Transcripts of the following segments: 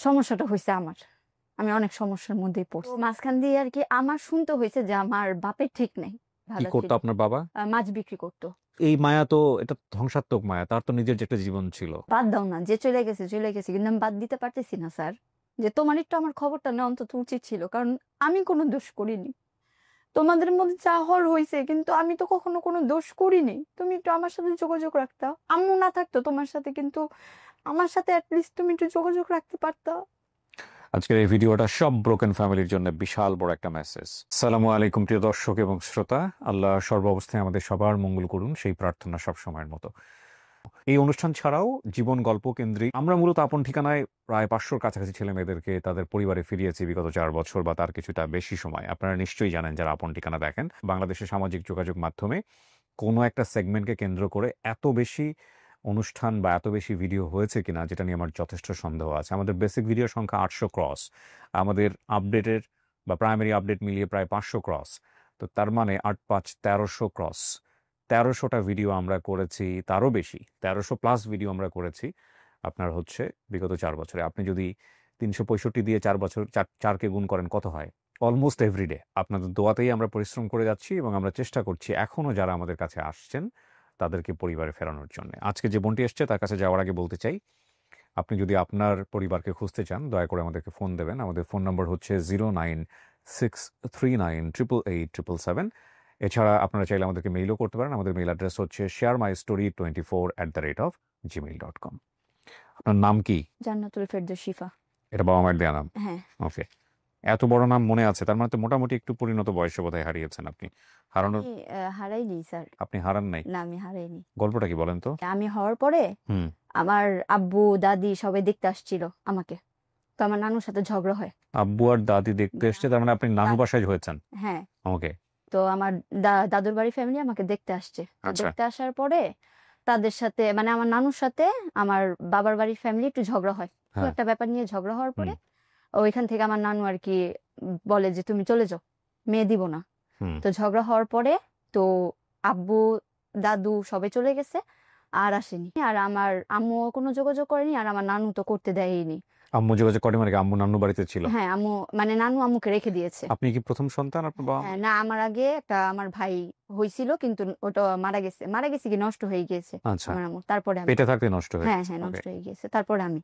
সমস্যাটা হইছে আমার। আমি অনেক সমস্যার মধ্যেই পড়ছি। তো মাঝখান দিয়ে আরকি আমার শুনতে হইছে যে আমার বাপের ঠিক নাই। কি ভালো করতো ছিল। আপনার বাবা? মাছ বিক্রি করতো। এই মায়া তো এটা ধ্বংসাত্মক মায়া। তার তো নিজের যে একটা জীবন ছিল। বাদ দাও না, যে চলে গেছে চলে গেছে। কিন্তু আমি বাদ দিতে পারতেছি না স্যার। যে তোমার একটু আমার খবরটা নেওয়া অন্তত উচিত ছিল। কারণ আমি কোনো দোষ করিনি। তোমাদের মধ্যে যা হওয়ার হইছে, কিন্তু আমি তো কখনো কোনো দোষ করিনি। তুমি একটু আমার সাথে যোগাযোগ রাখতা। আম্মু না থাকতো তোমার সাথে, কিন্তু আমার সাথে অ্যাটলিস্ট তুমি একটু যোগাযোগ রাখতে পারতা। আজকের এই ভিডিওটা সব ব্রোকেন ফ্যামিলির জন্য বিশাল বড় একটা মেসেজ। আসসালামু আলাইকুম প্রিয় দর্শক এবং শ্রোতা। আল্লাহ সর্বাবস্থায় আমাদের সবার মঙ্গল করুন, সেই প্রার্থনা সব সময়ের মতো। এই অনুষ্ঠান ছাড়াও জীবন গল্প কেন্দ্রিক আমরা মূলত আপন ঠিকানায় প্রায় 500-র কাছাকাছি ছেলে মেয়েদেরকে তাদের পরিবারে ফিরিয়েছি বিগত 4 বছর বা তার কিছুটা বেশি সময়। আপনারা নিশ্চয়ই জানেন যারা আপন ঠিকানা দেখেন, বাংলাদেশের সামাজিক যোগাযোগ মাধ্যমে কোনো একটা সেগমেন্টকে কেন্দ্র করে এত বেশি অনুষ্ঠান বা এত বেশি ভিডিও হয়েছে কিনা, যেটা নিয়ে আমার যথেষ্ট সন্দেহ আছে। আমাদের বেসিক ভিডিওর সংখ্যা 800 ক্রস, আমাদের আপডেটের বা প্রাইমারি আপডেট মিলিয়ে প্রায় 500 ক্রস। তো তার মানে 8-5 1300 ক্রস। 1300টা ভিডিও আমরা করেছি, তারও বেশি 1300 প্লাস ভিডিও আমরা করেছি আপনার হচ্ছে বিগত 4 বছরে। আপনি যদি 365 দিয়ে 4 বছর 4কে গুণ করেন কত হয়? অলমোস্ট এভরিডে আপনাদের দোয়াতেই আমরা পরিশ্রম করে যাচ্ছি এবং আমরা চেষ্টা করছি এখনও যারা আমাদের কাছে আসছেন তাদেরকে পরিবারে ফেরানোর জন্য। আজকে যে বোনটি এসছে তার কাছে যাওয়ার আগে বলতে চাই, আপনি যদি আপনার পরিবারকে খুঁজতে চান দয়া করে আমাদেরকে ফোন দেবেন। আমাদের ফোন নম্বর হচ্ছে 09639887777। এছাড়া আপনারা চাইলে আমাদেরকে মেইলও করতে পারেন। আমাদের মেইল অ্যাড্রেস হচ্ছে sharemystory24@gmail.com। আপনার নাম কি? জান্নাতুল ফেরদৌস শিফা। এটা বাবা মায়ের দেয়া নাম? হ্যাঁ। ওকে। এত বড় নাম মনে আছে, তার মানে তো মোটামুটি একটু পরিণত বয়সে বোধহয় হারিয়েছেন আপনি। হারানোর আমি হারাইনি স্যার। আপনি হারান নাই? না, আমি হারাইনি। গল্পটা কি বলেন তো? আমি হওয়ার পরে হুম। আমার আব্বু দাদি সবাই দেখতে আসছিল আমাকে। তো আমার নানুর সাথে ঝগড়া হয়। আব্বু আর দাদি দেখতে এসছে, তার মানে আপনি নানু বাসায় হয়েছেন? হ্যাঁ। ওকে। তো আমার দাদুর বাড়ির ফ্যামিলি আমাকে দেখতে আসছে। তো আচ্ছা। দেখতে আসার পরে তাদের সাথে মানে আমার নানুর সাথে আমার বাবার বাড়ির ফ্যামিলি একটু ঝগড়া হয়। তো হ্যাঁ। একটা ব্যাপার নিয়ে ঝগড়া হওয়ার পরে হুম। ওইখান থেকে আমার নানু আর কি বলে যে তুমি চলে যাও, মেয়ে দিব না। হুম। তো ঝগড়া হওয়ার পরে তো আব্বু দাদু সবাই চলে গেছে, আর আসেনি। আর আমার আম্মু কোনো যোগাযোগ করেনি, আর আমার নানু তো করতে দেয়নি। আম্মু যোগাযোগ করে মানে কি আম্মু নানু বাড়িতে ছিল? হ্যাঁ, আম্মু মানে নানু আম্মুকে রেখে দিয়েছে। আপনি কি প্রথম সন্তান আপনার বাবা? হ্যাঁ, না, আমার আগে একটা আমার ভাই হয়েছিল, কিন্তু ওটা মারা গেছে কি নষ্ট হয়ে গিয়েছে আচ্ছা, আমার আম্মু। তারপরে আমি। পেটে থাকতে নষ্ট হয়ে হ্যাঁ গেছে। হ্যাঁ, ওকে। নষ্ট হয়ে গিয়েছে তারপরে আমি।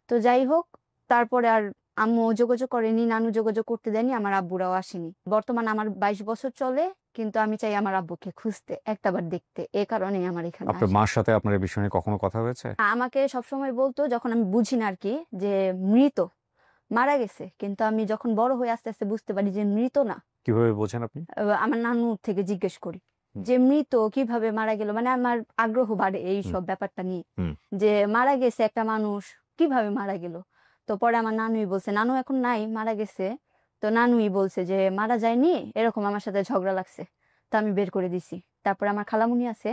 তো যাই হোক, তারপরে আর আম্মু যোগাযোগ করেনি, নানু যোগাযোগ করতে দেয়নি, আমার আব্বুরাও আসেনি। বর্তমানে আমার 22 বছর চলে, কিন্তু আমি চাই আমার আব্বুকে খুঁজতে, একটাবার দেখতে। এ কারণেই আমার এখানে আপনার আসা। মার সাথে আপনার এই বিষয় নিয়ে কখনো কথা হয়েছে? আমাকে সবসময় বলতো, যখন আমি বুঝি না আর কি, যে মৃত, মারা গেছে। কিন্তু আমি যখন বড় হয়ে আস্তে আস্তে বুঝতে পারি যে মৃত না। কিভাবে বোঝেন আপনি? আমার নানু থেকে জিজ্ঞেস করি হুম। যে মৃত কিভাবে মারা গেল, মানে আমার আগ্রহ বাড়ে এই হুম। সব ব্যাপারটা নিয়ে, হুম। যে মারা গেছে একটা মানুষ, কিভাবে মারা গেল। তো পরে আমার নানুই বলছে, নানু এখন নাই, মারা গেছে। তো নানুই বলছে যে মারা যায়নি, এরকম আমার সাথে ঝগড়া লাগছে, তো আমি বের করে দিছি। তারপরে আমার খালামুনি আছে,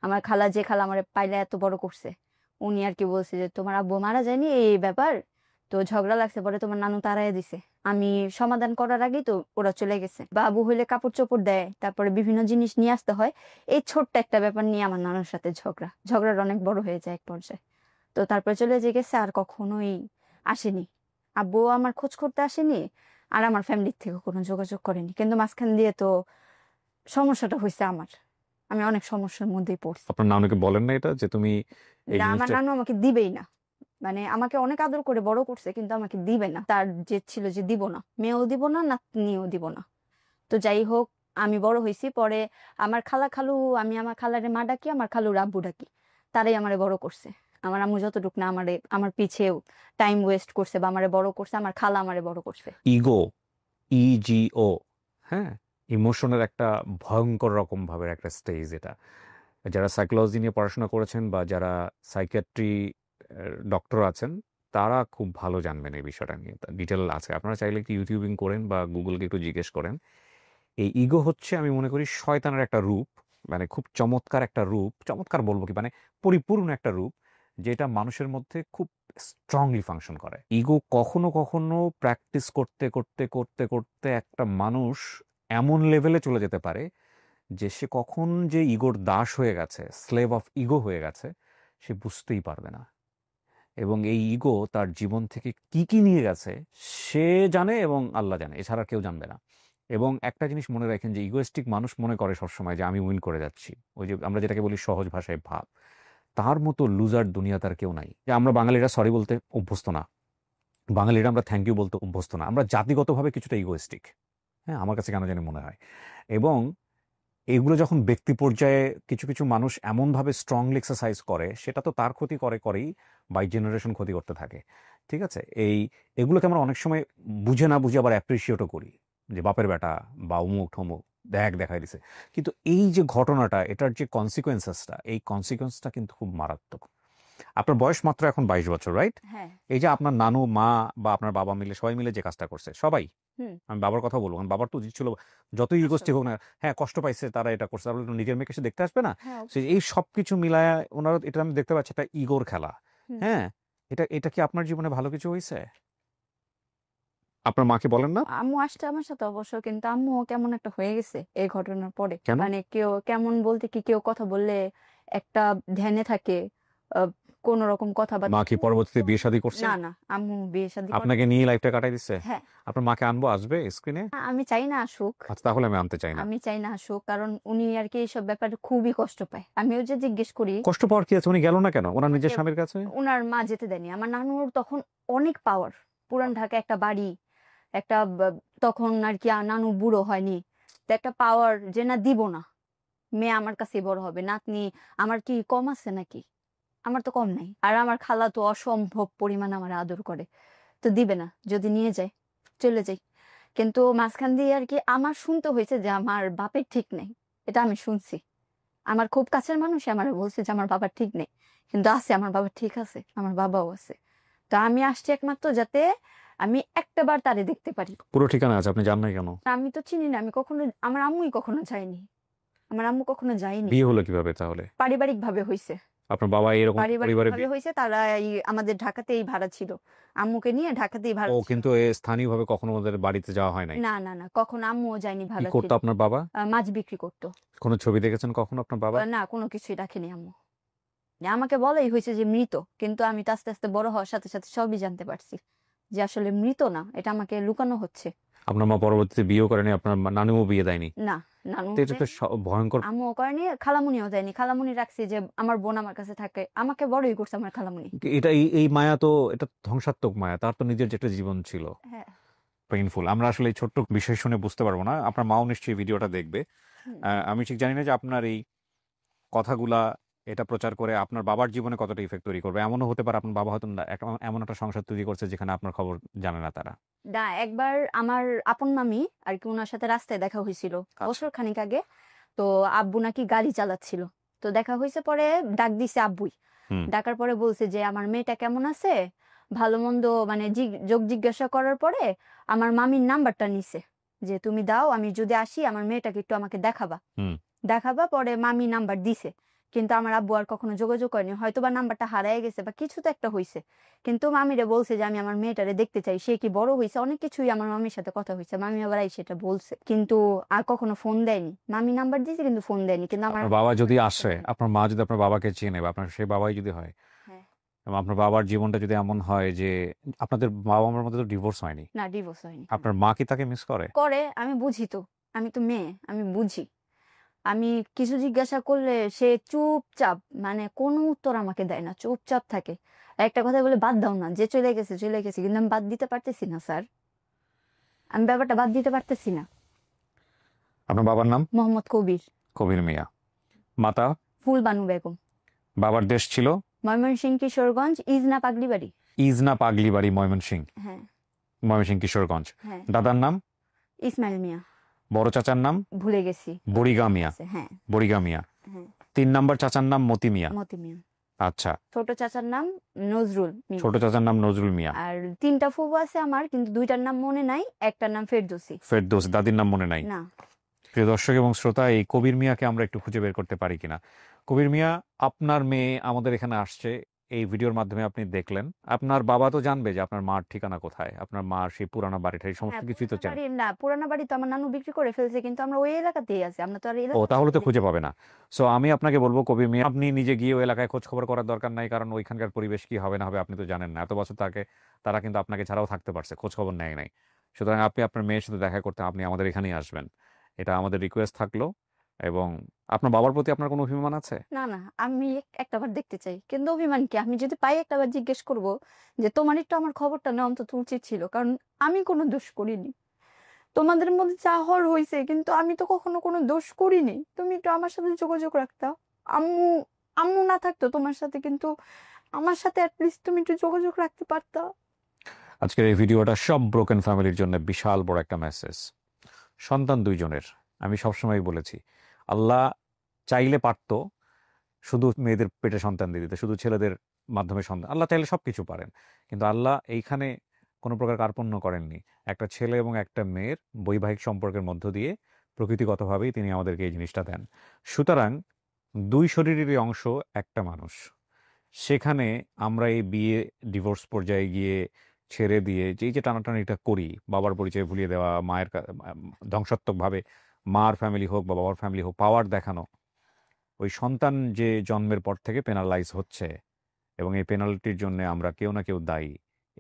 আমার খালা, যে খালা আমার পাইলে এত বড় করছে, উনি আর কি বলছে যে তোমার আব্বু মারা যায়নি, এই ব্যাপার, তো ঝগড়া লাগছে, পরে তোমার নানু তাড়াইয়া দিছে। আমি সমাধান করার আগেই তো ওরা চলে গেছে। বাবু হইলে কাপড় চোপড় দেয়, তারপরে বিভিন্ন জিনিস নিয়ে আসতে হয়। এই ছোট্ট একটা ব্যাপার নিয়ে আমার নানুর সাথে ঝগড়াটা অনেক বড় হয়ে যায় এক পর্যায়ে। তো তারপরে চলে যে গেছে, আর কখনোই আসেনি। আব্বু আমার খোঁজ করতে আসেনি, আর আমার ফ্যামিলির থেকে কোনো যোগাযোগ করেনি। কিন্তু মাঝখান দিয়ে তো সমস্যাটা হয়েছে আমার। আমি অনেক সমস্যার মধ্যেই পড়ছি। আপনার নানুকে বলেন না এটা যে তুমি এই না, আমার জিনিসটা? নানু আমাকে দিবেই না। মানে আমাকে অনেক আদর করে বড় করছে, কিন্তু আমাকে দিবে না। তার জেদ ছিল যে দিব না, মেয়েও দিব না, নাতনিও দিব না। তো যাই হোক, আমি বড় হয়েছি পরে। আমার খালা খালু, আমি আমার খালারে মা ডাকি, আমার খালুর আব্বু ডাকি। তারাই আমারে বড় করছে। আমার আম্মু যতটুক না আমার পিছেও টাইম ওয়েস্ট করছে বা আমারে বড় করছে, আমার খালা আমারে বড় করছে। ইগো, ইজিও, হ্যাঁ, ইমোশনের একটা ভয়ঙ্কর রকম ভাবের একটা স্টেজ এটা। যারা সাইকোলজি নিয়ে পড়াশোনা করেছেন বা যারা সাইকিয়াট্রি ডক্টর আছেন তারা খুব ভালো জানবেন এই বিষয়টা নিয়ে, ডিটেল আছে। আপনারা চাইলে একটু ইউটিউবিং করেন বা গুগলকে একটু জিজ্ঞেস করেন। এই ইগো হচ্ছে আমি মনে করি শয়তানের একটা রূপ, মানে খুব চমৎকার একটা রূপ, চমৎকার বলবো কি, মানে পরিপূর্ণ একটা রূপ যেটা মানুষের মধ্যে খুব স্ট্রংলি ফাংশন করে। ইগো কখনো কখনো প্র্যাকটিস করতে করতে করতে করতে একটা মানুষ এমন লেভেলে চলে যেতে পারে যে সে কখন যে ইগোর দাস হয়ে গেছে, স্লেভ অফ ইগো হয়ে গেছে, সে বুঝতেই পারবে না। এবং এই ইগো তার জীবন থেকে কি কি নিয়ে গেছে সে জানে এবং আল্লাহ জানে, এছাড়া কেউ জানবে না। এবং একটা জিনিস মনে রাখেন যে ইগোয়েস্টিক মানুষ মনে করে সবসময় যে আমি উইন করে যাচ্ছি, ওই যে আমরা যেটাকে বলি সহজ ভাষায় ভাব, তার মতো লুজার দুনিয়াতে আর কেউ নাই। যে আমরা বাঙালিরা সরি বলতে অভ্যস্ত না, বাঙালিরা আমরা থ্যাংক ইউ বলতে অভ্যস্ত না, আমরা জাতিগতভাবে কিছুটা ইগোয়েস্টিক, হ্যাঁ আমার কাছে কেন জানি মনে হয়। এবং এগুলো যখন ব্যক্তি পর্যায়ে কিছু কিছু মানুষ এমনভাবে স্ট্রংলি এক্সারসাইজ করে, সেটা তো তার ক্ষতি করেই বাই জেনারেশন ক্ষতি করতে থাকে। ঠিক আছে, এগুলোকে আমরা অনেক সময় বুঝে না বুঝে আবার অ্যাপ্রিসিয়েটও করি, যে বাপের বেটা বা অমুক ঠমুক দেখাই দিছে। কিন্তু এই যে ঘটনাটা, এটার যে কনসিকোয়েন্সেসটা, এই কনসিকোয়েন্সটা কিন্তু খুব মারাত্মক। আপনার বয়স মাত্র এখন 22 বছর, রাইট? হ্যাঁ। এই যে আপনার নানু, মা বা আপনার বাবা মিলে সবাই মিলে যে কাজটা করছে, সবাই, হুম। আমি বাবার কথা বলবো, কারণ বাবার তো উচিত ছিল যতই ইগোস্টিক আসলে হোক না, হ্যাঁ কষ্ট পাইছে তারা এটা করছে, তাহলে তো নিজের মেয়েকে সে দেখতে আসবে না। হ্যাঁ, সে এই সবকিছু মিলায় ওনারা, এটা আমি দেখতে পাচ্ছি একটা ইগোর খেলা। হুম। হ্যাঁ, এটা কি আপনার জীবনে ভালো কিছু হয়েছে? আপনার মাকে বলেন না আম্মু আসছে আমার সাথে অবশ্য, কিন্তু আম্মু কেমন একটা হয়ে গেছে এই ঘটনার পরে। কেন? মানে কেউ কেমন বলতে কি, কেউ কথা বললে একটা ধ্যানে থাকে, কোন রকম মা কথাবার্তা। কি পরবর্তীতে বিয়ে শাদী করছে? না না, আম্মু বিয়ে শাদী করে। আপনাকে নিয়ে লাইফটা কাটাই দিচ্ছে? হ্যাঁ। আপনার মাকে আনবো, আসবে স্ক্রিনে? আমি চাই না আসুক। আচ্ছা, তাহলে আমি আনতে চাই না। আমি চাই না আসুক, কারণ উনি আর কি এইসব ব্যাপারে খুবই কষ্ট পায়। আমিও যে জিজ্ঞেস করি, কষ্ট পাওয়ার কি আছে? উনি গেল না কেন ওনার নিজের আমাকে স্বামীর কাছে? উনার মা যেতে দেয়নি। আমার নানুর তখন অনেক পাওয়ার, পুরান ঢাকায় একটা বাড়ি, একটা তখন আর কি নানু বুড়ো হয়নি, তো একটা পাওয়ার যে না দিব না, মেয়ে আমার কাছে বড় হবে, নাতনি আমার কি কম আছে নাকি? আমার তো কম নাই। আর আমার খালা তো অসম্ভব পরিমাণ আমার আদর করে, তো দিবে না যদি নিয়ে যায়, চলে যাই। কিন্তু মাঝখান দিয়ে আর কি আমার শুনতে হয়েছে যে আমার বাপের ঠিক নেই, এটা আমি শুনছি। আমার খুব কাছের মানুষ আমার বলছে যে আমার বাবার ঠিক নেই, কিন্তু আছে, আমার বাবা ঠিক আছে, আমার বাবাও আছে। তো আমি আসছি একমাত্র যাতে আমি একটা বার তারে দেখতে পারি। পুরো ঠিকানা আছে, আপনি জান নাই কেন? আমি তো চিনি না, আমি কখনো, আমার আম্মুই কখনো যায়নি, আমার আম্মু কখনো যায়নি। বিয়ে হলো কিভাবে তাহলে? পারিবারিক ভাবে হয়েছে, আপনার বাবা এরকম পারিবারিক পরিবারে ভাবে হয়েছে। তারা এই আমাদের ঢাকাতেই ভাড়া ছিল, আম্মুকে নিয়ে ঢাকাতেই ভাড়া ও, ছিল। কিন্তু স্থানীয়ভাবে কখনো ওদের বাড়িতে যাওয়া হয় নাই? না না না, কখনো আম্মুও যায়নি, কি ভাড়া করতো ছিল। আপনার বাবা? মাছ বিক্রি করতো। কোনো ছবি দেখেছেন কখনো আপনার বাবা? না, কোনো কিছুই রাখেনি আম্মু। আমাকে বলাই হয়েছে যে মৃত, কিন্তু আমি তো আস্তে আস্তে বড় হওয়ার সাথে সাথে সবই জানতে পারছি যে আসলে মৃত না, এটা আমাকে লুকানো হচ্ছে। আপনার মা পরবর্তীতে বিয়েও করেনি, আপনার নানুও বিয়ে দেয়নি? না, নানু তো এটা তো ভয়ঙ্কর। আম্মুও করেনি, খালামুনিও দেয়নি। খালামুনি রাখছি যে আমার বোন আমার কাছে থাকে, আমাকে বড়ই করছে আমার খালামুনি। এটা এই মায়া তো, এটা ধ্বংসাত্মক মায়া, তার তো নিজের যে একটা জীবন ছিল। হ্যাঁ। পেইনফুল। আমরা আসলে এই ছোট্ট বিষয় শুনে বুঝতে পারবো না, আপনার মাও নিশ্চয়ই ভিডিওটা দেখবে। হুম। আমি ঠিক জানি না যে আপনার এই কথাগুলা এটা প্রচার করে আপনার বাবার জীবনে কতটা ইফেক্ট তৈরি করবে। এমনও হতে পারে আপনার বাবা হয়তো এমন একটা সংসার তৈরি করছে যেখানে আপনার খবর জানে না তারা। না, একবার আমার আপন মামি আর কি, ওনার সাথে রাস্তায় দেখা হয়েছিল বছর খানিক আগে। তো আব্বু নাকি গাড়ি চালাচ্ছিল, তো দেখা হয়েছে, পরে ডাক দিছে আব্বুই। হুম। ডাকার পরে বলছে যে আমার মেয়েটা কেমন আছে, ভালো মন্দ, মানে যোগ জিজ্ঞাসা করার পরে আমার মামির নাম্বারটা নিছে, যে তুমি দাও, আমি যদি আসি আমার মেয়েটাকে একটু আমাকে দেখাবা। হুম। দেখাবা, পরে মামি নাম্বার দিছে, কিন্তু আমার আব্বু আর কখনো যোগাযোগ করেনি, হয়তো বা নাম্বারটা হারায় গেছে বা কিছু তো একটা হয়েছে। কিন্তু মামিরে বলছে যে আমি আমার মেয়েটারে দেখতে চাই, সে কি বড় হয়েছে, অনেক কিছুই আমার মামির সাথে কথা হয়েছে, মামি আবার সেটা বলছে, কিন্তু আর কখনো ফোন দেয়নি। মামি নাম্বার দিয়েছে কিন্তু ফোন দেয়নি, কিন্তু আমার আপনার বাবা যদি আসে, আপনার মা যদি আপনার বাবাকে চেনে বা আপনার সেই বাবাই যদি হয়, হ্যাঁ। এবং আপনার বাবার জীবনটা যদি এমন হয় যে আপনাদের বাবা মার মধ্যে তো ডিভোর্স হয়নি, না, ডিভোর্স হয়নি। আপনার মা কি তাকে মিস করে? করে, আমি বুঝি তো, আমি তো মেয়ে, আমি বুঝি। আমি কিছু জিজ্ঞাসা করলে সে চুপচাপ, মানে কোনো উত্তর আমাকে দেয় না, চুপচাপ থাকে। আর একটা কথা বলে, বাদ দাও না, যে চলে গেছে চলে গেছে, কিন্তু আমি বাদ দিতে পারতেছি না স্যার, আমি ব্যাপারটা বাদ দিতে পারতেছি না। আপনার বাবার নাম? মোহাম্মদ কবির। কবির মিয়া। মাতা? ফুলবানু বেগম। বাবার দেশ ছিল? ময়মনসিংহ, কিশোরগঞ্জ, ইজনা পাগলিবাড়ি। ইজনা পাগলিবাড়ি, ময়মনসিংহ। হ্যাঁ। ময়মনসিংহ, কিশোরগঞ্জ। হ্যাঁ। দাদার নাম? ইসমাইল মিয়া। বড় চাচার নাম? ভুলে গেছি। বড়িগা মিয়া। হ্যাঁ। বড়িগা মিয়া। হ্যাঁ। 3 নম্বর চাচার নাম মতি মিয়া। মতি মিয়া। আচ্ছা। ছোট চাচার নাম নজরুল মিয়া। ছোট চাচার নাম নজরুল মিয়া। আর 3টা ফুফু আছে আমার, কিন্তু 2টার নাম মনে নাই, একটার নাম ফেরদৌসী। ফেরদৌস। দাদির নাম মনে নাই? না। প্রিয় দর্শক এবং শ্রোতা, এই কবির মিয়াকে আমরা একটু খুঁজে বের করতে পারি কিনা। কবির মিয়া, আপনার মেয়ে আমাদের এখানে আসছে, এই ভিডিওর মাধ্যমে আপনি দেখলেন, আপনার বাবা তো জানবে যে আপনার মার ঠিকানা কোথায়, আপনার মার সেই পুরানো বাড়িটা, এই সমস্ত হ্যাঁ, কিছুই তো পুরানা চেন। বাড়ি না, পুরানা বাড়ি তো আমার নানু বিক্রি করে ফেলছে, কিন্তু আমরা ওই এলাকাতেই আছি, আমরা তো আর ও, এলাকা তাহলে তো ছেড়ে খুঁজে দিই। পাবে না। সো আমি আপনাকে বলবো, কবির মিয়া, আপনি নিজে গিয়ে ওই এলাকায় খোঁজ খবর করার দরকার নাই, কারণ ওইখানকার পরিবেশ কি হবে না হবে আপনি তো জানেন না। এত বছর তারা কিন্তু আপনাকে ছাড়াও থাকতে পারছে, খোঁজ খবর নেয় নাই। সুতরাং আপনি আপনার মেয়ের সাথে দেখা করতে আপনি আমাদের এখানেই আসবেন, এটা আমাদের রিকোয়েস্ট থাকলো। এবং আপনার বাবার প্রতি আপনার কোনো অভিমান আছে? না না, আমি একটাবার দেখতে চাই, কিন্তু অভিমান কি, আমি যদি পাই একটাবার জিজ্ঞেস করব যে তোমার একটু আমার খবরটা নেওয়া অন্তত উচিত ছিল, কারণ আমি কোনো দোষ করিনি। তোমাদের মধ্যে যা হওয়ার হয়েছে, কিন্তু আমি তো কখনো কোনো দোষ করিনি। তুমি একটু আমার সাথে যোগাযোগ রাখতা। আম্মু আম্মু না থাকতো তোমার সাথে, কিন্তু আমার সাথে অ্যাটলিস্ট তুমি একটু যোগাযোগ রাখতে পারতা। আজকের এই ভিডিওটা সব ব্রোকেন ফ্যামিলির জন্য বিশাল বড় একটা মেসেজ। সন্তান দুইজনের, আমি সবসময় বলেছি, আল্লাহ চাইলে পারতো শুধু মেয়েদের পেটে সন্তান দিয়ে দিতে, শুধু ছেলেদের মাধ্যমে সন্তান, আল্লাহ চাইলে সবকিছু পারেন। কিন্তু আল্লাহ এইখানে কোনো প্রকার কার্পণ্য করেননি। একটা ছেলে এবং একটা মেয়ের বৈবাহিক সম্পর্কের মধ্য দিয়ে প্রকৃতিগতভাবেই তিনি আমাদেরকে এই জিনিসটা দেন। সুতরাং দুই শরীরেরই অংশ একটা মানুষ। সেখানে আমরা এই বিয়ে ডিভোর্স পর্যায়ে গিয়ে ছেড়ে দিয়ে যে টানাটানিটা করি, বাবার পরিচয় ভুলিয়ে দেওয়া, ধ্বংসাত্মকভাবে মার ফ্যামিলি হোক বা বাবার ফ্যামিলি হোক পাওয়ার দেখানো, ওই সন্তান যে জন্মের পর থেকে পেনালাইজ হচ্ছে এবং এই পেনাল্টির জন্য আমরা কেউ না কেউ দায়ী।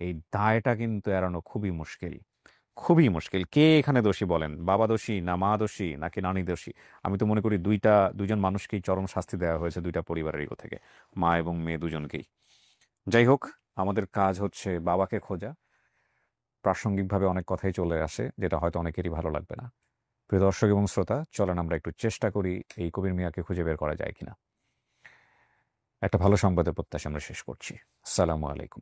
এই দায়টা কিন্তু এড়ানো খুবই মুশকিল, খুবই মুশকিল। কে এখানে দোষী বলেন? বাবা দোষী না মা দোষী নাকি নানি দোষী? আমি তো মনে করি দুইজন মানুষকেই চরম শাস্তি দেওয়া হয়েছে দুইটা পরিবারের ইগো থেকে, মা এবং মেয়ে দুজনকেই। যাই হোক, আমাদের কাজ হচ্ছে বাবাকে খোঁজা। প্রাসঙ্গিকভাবে অনেক কথাই চলে আসে যেটা হয়তো অনেকেরই ভালো লাগবে না। প্রিয় দর্শক এবং শ্রোতা, চলেন আমরা একটু চেষ্টা করি এই কবির মিয়াকে খুঁজে বের করা যায় কিনা। একটা ভালো সংবাদের প্রত্যাশা আমরা শেষ করছি। আসসালামু আলাইকুম।